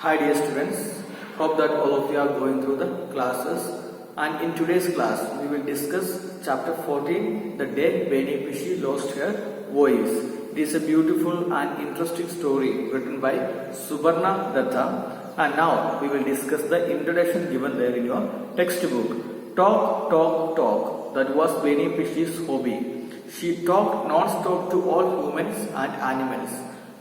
Hi dear students, hope that all of you are going through the classes, and in today's class we will discuss chapter 14, the day Beni Pishi lost her voice. It is a beautiful and interesting story written by Subarna Datta, and now we will discuss the introduction given there in your textbook. Talk, talk, talk. That was Beni Pishi's hobby. She talked non-stop to all humans and animals.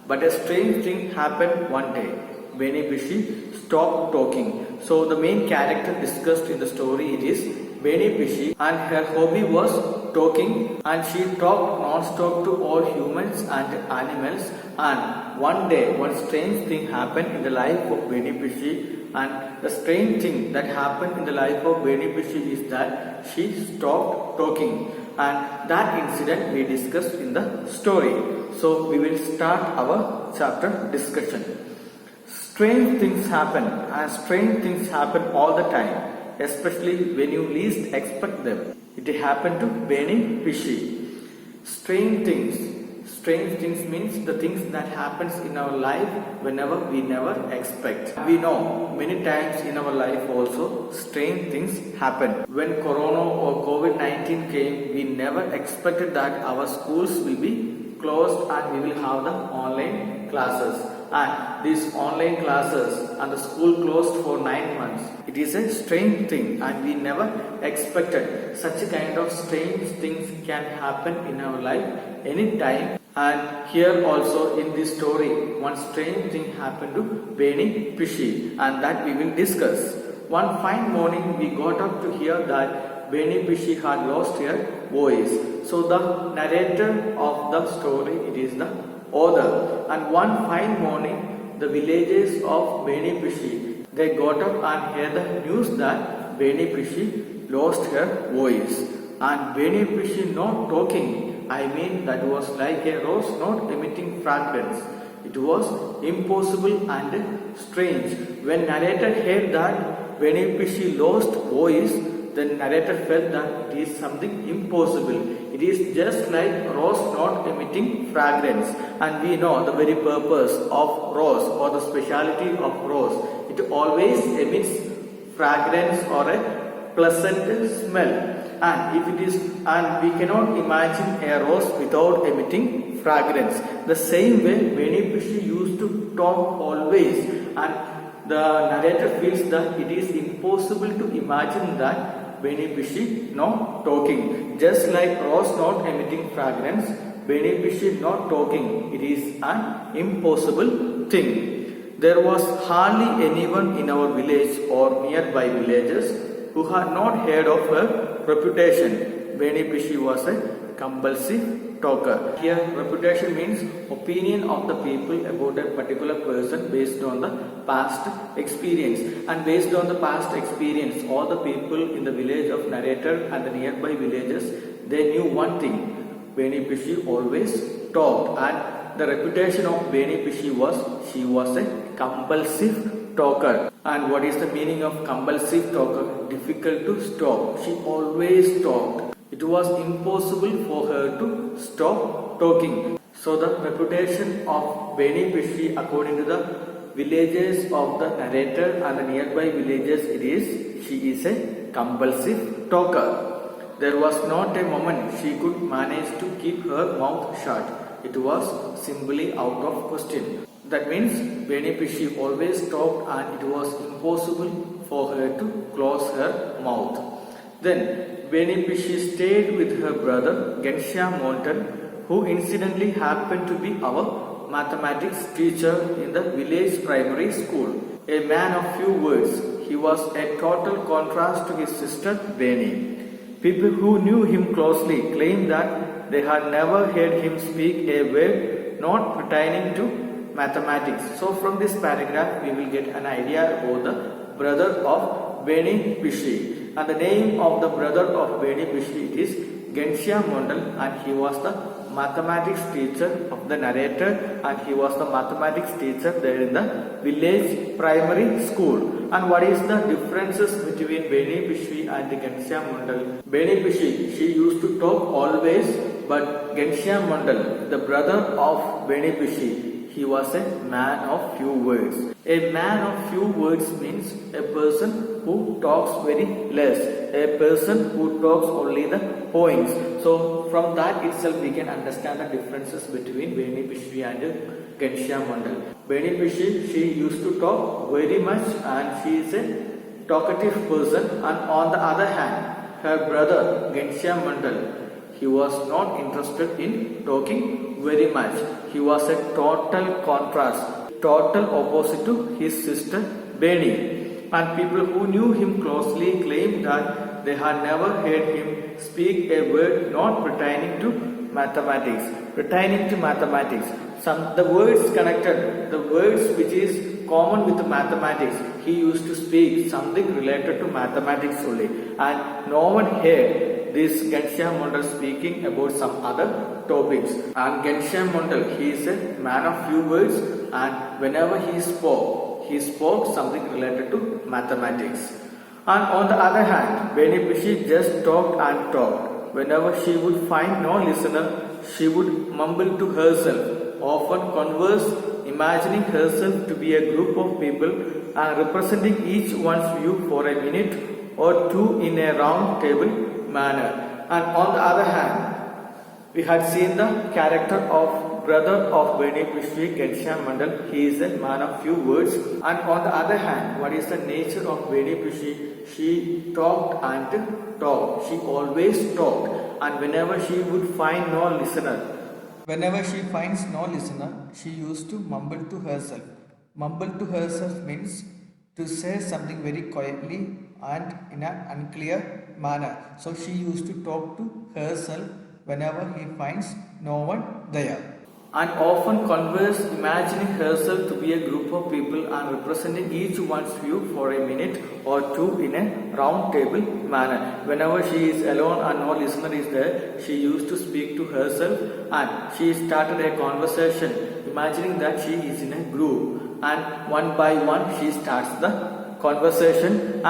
But a strange thing happened one day. Beni Pishi stopped talking. So the main character discussed in the story, it is Beni Pishi, and her hobby was talking, and she talked non-stop to all humans and animals. And one day, one strange thing happened in the life of Beni Pishi, and the strange thing that happened in the life of Beni Pishi is that she stopped talking, and that incident we discussed in the story. So we will start our chapter discussion. Strange things happen, and strange things happen all the time, especially when you least expect them. It happened to Beni Pishi. Strange things means the things that happens in our life whenever we never expect. We know many times in our life also strange things happen. When Corona or COVID-19 came, we never expected that our schools will be closed and we will have the online classes. And these online classes and the school closed for 9 months. It is a strange thing, and we never expected such a kind of strange things can happen in our life anytime. And here also in this story, one strange thing happened to Beni Pishi, and that we will discuss. One fine morning we got up to hear that Beni Pishi had lost her voice. So the narrator of the story, it is the author. And one fine morning, the villagers of Beni Pishi, they got up and heard the news that Beni Pishi lost her voice. And Beni Pishi not talking, I mean that was like a rose not emitting fragrance. It was impossible and strange. When narrator heard that Beni Pishi lost voice, the narrator felt that it is something impossible. It is just like rose not emitting fragrance, and we know the very purpose of rose or the speciality of rose. It always emits fragrance or a pleasant smell, and if it is, and we cannot imagine a rose without emitting fragrance. The same way Beni Pishi used to talk always, and the narrator feels that it is impossible to imagine that Beni Pishi not talking. Just like rose not emitting fragrance, Beni Pishi not talking, it is an impossible thing. There was hardly anyone in our village or nearby villages who had not heard of her reputation. Beni Pishi was a compulsive talker. Here reputation means opinion of the people about a particular person based on the past experience. And based on the past experience, all the people in the village of narrator and the nearby villages, they knew one thing. Beni Pishi always talked, and the reputation of Beni Pishi was she was a compulsive talker. And what is the meaning of compulsive talker? Difficult to stop. She always talked. It was impossible for her to stop talking. So the reputation of Beni Pishi, according to the villages of the narrator and the nearby villages, it is she is a compulsive talker. There was not a moment she could manage to keep her mouth shut. It was simply out of question. That means Beni Pishi always talked, and it was impossible for her to close her mouth. Then Beni Pishi stayed with her brother Ghanshyam Montan, who incidentally happened to be our mathematics teacher in the village primary school. A man of few words, he was a total contrast to his sister Beni. People who knew him closely claimed that they had never heard him speak a word not pertaining to mathematics. So from this paragraph we will get an idea about the brother of Beni Pishi. And the name of the brother of Beni Pishi is Ghanshyam Montan, and he was the mathematics teacher of the narrator, and he was the mathematics teacher there in the village primary school. And what is the differences between Beni Pishi and Ghanshyam Montan? Beni Pishi, she used to talk always, but Ghanshyam Montan, the brother of Beni Pishi, he was a man of few words. A man of few words means a person who talks very less, a person who talks only the points. So from that itself we can understand the differences between Beni Bishri and Ghanshyam Mandal. Beni Bishri, she used to talk very much and she is a talkative person, and on the other hand her brother Ghanshyam Mandal, he was not interested in talking very much. He was a total contrast, total opposite to his sister Beni. And people who knew him closely claimed that they had never heard him speak a word not pertaining to mathematics. Pertaining to mathematics. The words connected, the words which is common with the mathematics, he used to speak something related to mathematics only. And no one heard this Ghanshyam Mandal speaking about some other topics. And Ghanshyam Mandal, he is a man of few words, and whenever he spoke something related to mathematics. And on the other hand, Beni Bishri just talked and talked. Whenever she would find no listener, she would mumble to herself, often converse, imagining herself to be a group of people and representing each one's view for a minute or two in a round table manner. And on the other hand, we had seen the character of brother of Beni Bishri, Ghanshyam Mandal. He is a man of few words. And on the other hand, what is the nature of Beni Bishri? She talked and talked. She always talked. And whenever she would find no listener, whenever she finds no listener, she used to mumble to herself. Mumble to herself means to say something very quietly and in an unclear manner. So she used to talk to herself whenever he finds no one there. And often converse, imagining herself to be a group of people and representing each one's view for a minute or two in a round table manner. Whenever she is alone and no listener is there, she used to speak to herself and she started a conversation, imagining that she is in a group. And one by one she starts the conversation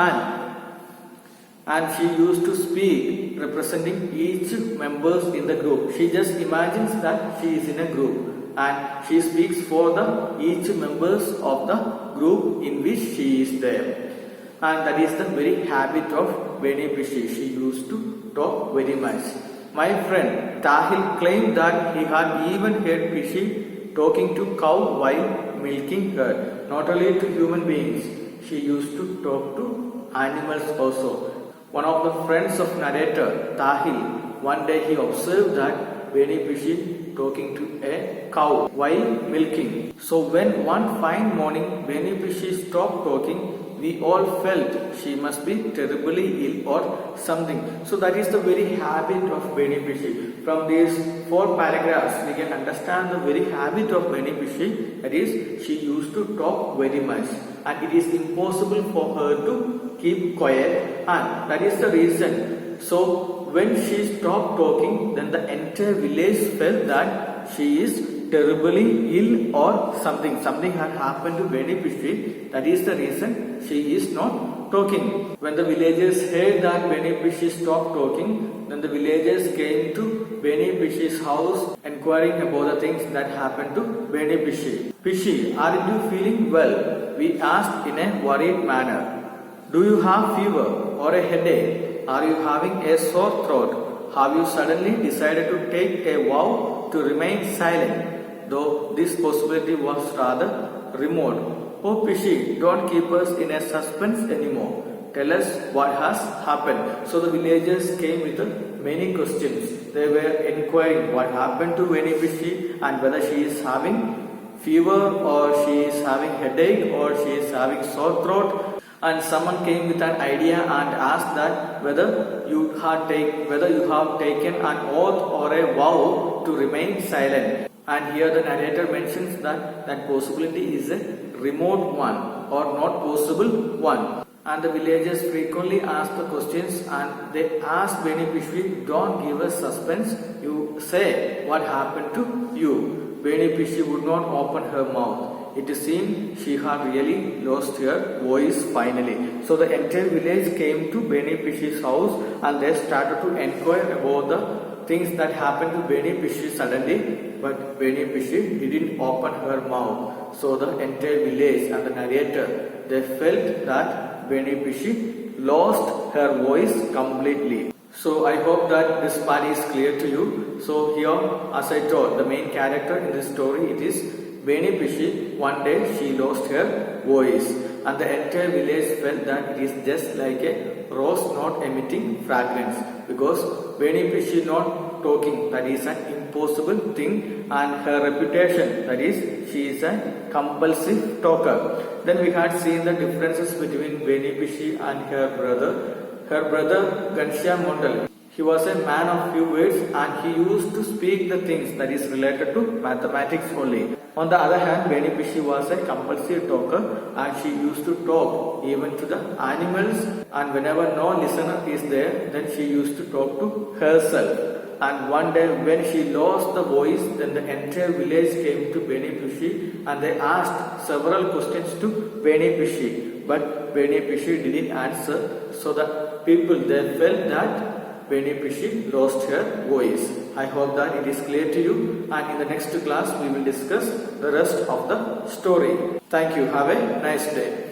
and she used to speak representing each members in the group. She just imagines that she is in a group and she speaks for the each members of the group in which she is there. And that is the very habit of Beni Bishri. She used to talk very much. My friend Tahil claimed that he had even heard Bishri talking to cow while milking her. Not only to human beings, she used to talk to animals also. One of the friends of narrator, Tahil, one day he observed that Beni Bishri talking to a cow while milking. So when one fine morning Beni Bishri stopped talking, we all felt she must be terribly ill or something. So that is the very habit of Beni Bishri. From these 4 paragraphs, we can understand the very habit of Beni Bishri. That is, she used to talk very much, and it is impossible for her to keep quiet, and that is the reason. So when she stopped talking, then the entire village felt that she is terribly ill or something had happened to Beni Bishri. That is the reason she is not talking. When the villagers heard that Beni Bishri stopped talking, then the villagers came to Beni Bishri's house inquiring about the things that happened to Beni Bishri. Bishri, aren't you feeling well? We asked in a worried manner. Do you have fever or a headache? Are you having a sore throat? Have you suddenly decided to take a vow to remain silent? Though this possibility was rather remote. Oh Bishri, don't keep us in a suspense anymore. Tell us what has happened. So the villagers came with many questions. They were inquiring what happened to Beni Bishri and whether she is having fever or she is having headache or she is having sore throat. And someone came with an idea and asked that whether you have taken an oath or a vow to remain silent. And here the narrator mentions that that possibility is a remote one or not possible one. And the villagers frequently ask the questions and they ask Beni Bishri, don't give us suspense, you say what happened to you. Beni Bishri would not open her mouth. It seemed she had really lost her voice finally. So the entire village came to Beni Bishri's house and they started to inquire about the things that happened to Beni Bishri suddenly. but Beni Pishi didn't open her mouth. So the entire village and the narrator, they felt that Beni Pishi lost her voice completely. So I hope that this part is clear to you. So here, as I told, the main character in this story, it is Beni Pishi. One day she lost her voice, and the entire village felt that it is just like a rose not emitting fragrance, because Beni Pishi not talking, that is an impossible thing, and her reputation, that is she is a compulsive talker. Then we had seen the differences between Beni Pishi and her brother. Her brother Ghanshyam Mondal, he was a man of few words and he used to speak the things that is related to mathematics only. On the other hand, Beni Pishi was a compulsive talker and she used to talk even to the animals, and whenever no listener is there, then she used to talk to herself. And one day when she lost the voice, then the entire village came to Beni Pishi and they asked several questions to Beni Pishi, but Beni Pishi didn't answer. So the people, they felt that Beni Pishi lost her voice. I hope that it is clear to you, and in the next class we will discuss the rest of the story. Thank you. Have a nice day.